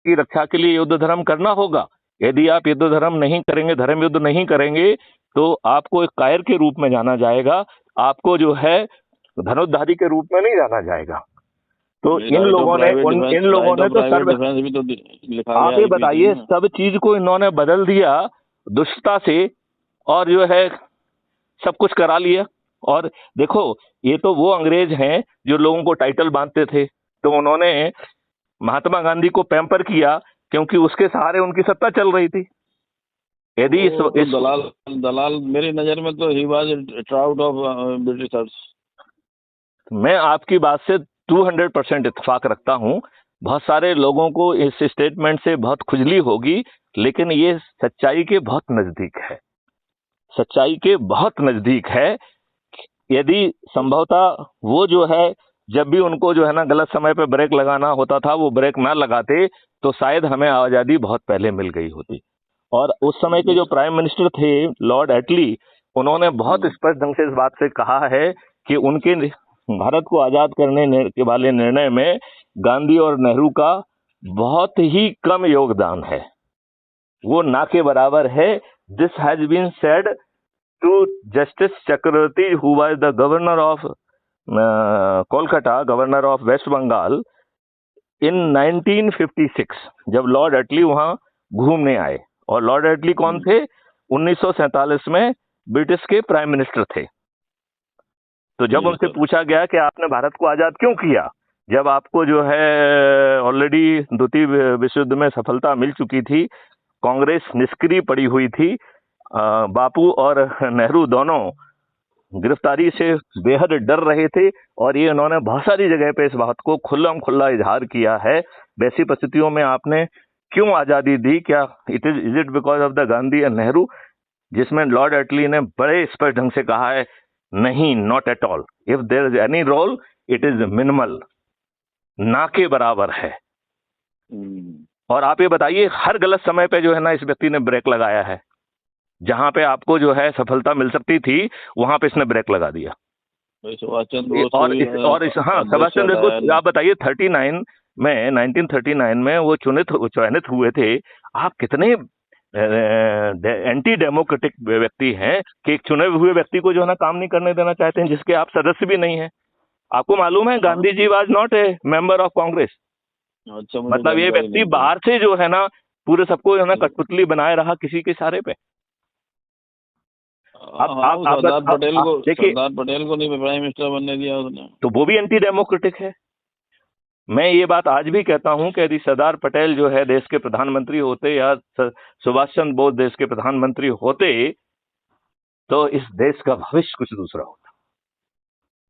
की रक्षा के लिए युद्ध धर्म करना होगा। यदि आप युद्ध धर्म नहीं करेंगे, धर्म युद्ध नहीं करेंगे, तो आपको एक कायर के रूप में जाना जाएगा, आपको जो है धनुर्धारी के रूप में नहीं जाना जाएगा। तो इन लोगों ने तो सर्व, आप ये बताइए, सब चीज को इन्होंने बदल दिया दुष्टता से, और जो है सब कुछ करा लिया। और देखो, ये तो वो अंग्रेज हैं जो लोगों को टाइटल बांधते थे, तो उन्होंने महात्मा गांधी को पैम्पर किया क्योंकि उसके सहारे उनकी सत्ता चल रही थी। यदि इस दलाल मेरी नजर में तो he was trout of Britishers. मैं आपकी बात से 200% इत्तेफाक रखता हूं। बहुत सारे लोगों को इस स्टेटमेंट से बहुत खुजली होगी, लेकिन ये सच्चाई के बहुत नजदीक है, सच्चाई के बहुत नजदीक है। यदि संभवतः वो जो है, जब भी उनको जो है ना गलत समय पे ब्रेक लगाना होता था, वो ब्रेक ना लगाते तो शायद हमें आजादी बहुत पहले मिल गई होती। और उस समय के जो प्राइम मिनिस्टर थे लॉर्ड एटली, उन्होंने बहुत स्पष्ट ढंग से इस बात से कहा है कि उनके भारत को आजाद करने के वाले निर्णय में गांधी और नेहरू का बहुत ही कम योगदान है, वो ना के बराबर है। This has been said to justice Chakravarti, who was the governor of Kolkata, governor of west Bengal in 1956, जब लॉर्ड एटली वहां घूमने आए। और लॉर्ड एटली कौन थे? 1947 में ब्रिटिश के प्राइम मिनिस्टर थे। तो जब उनसे पूछा गया कि आपने भारत को आजाद क्यों किया, जब आपको जो है ऑलरेडी द्वितीय विश्व युद्ध में सफलता मिल चुकी थी, कांग्रेस निष्क्रिय पड़ी हुई थी, बापू और नेहरू दोनों गिरफ्तारी से बेहद डर रहे थे, और ये उन्होंने बहुत सारी जगह पे इस बात को खुल्लम खुल्ला इजहार किया है। वैसी परिस्थितियों में आपने क्यों आजादी दी? क्या is it because of the Gandhi and Nehru? जिसमें लॉर्ड एटली ने बड़े स्पष्ट ढंग से कहा है, नहीं, not at all, if there is any role it is minimal, ना के बराबर है। और आप ये बताइए, हर गलत समय पे जो है ना इस व्यक्ति ने ब्रेक लगाया है। जहां पे आपको जो है सफलता मिल सकती थी, वहां पे इसने ब्रेक लगा दिया। हाँ, सुभाष चंद्र बोस, आप बताइए 1939 में वो चयनित हुए थे। आप कितने एंटी डेमोक्रेटिक व्यक्ति हैं कि एक चुने हुए व्यक्ति को जो है ना काम नहीं करने देना चाहते हैं, जिसके आप सदस्य भी नहीं हैं। आपको मालूम है, Gandhi ji was not a member of Congress. मतलब ये व्यक्ति बाहर से जो है ना पूरे सबको जो है ना कठपुतली बनाए रहा किसी के इशारे पे। सरदार पटेल को नहीं प्राइम मिनिस्टर बनने दिया उसने, तो वो भी एंटी डेमोक्रेटिक है। मैं ये बात आज भी कहता हूं कि यदि सरदार पटेल जो है देश के प्रधानमंत्री होते, या सुभाष चंद्र बोस देश के प्रधानमंत्री होते, तो इस देश का भविष्य कुछ दूसरा होता।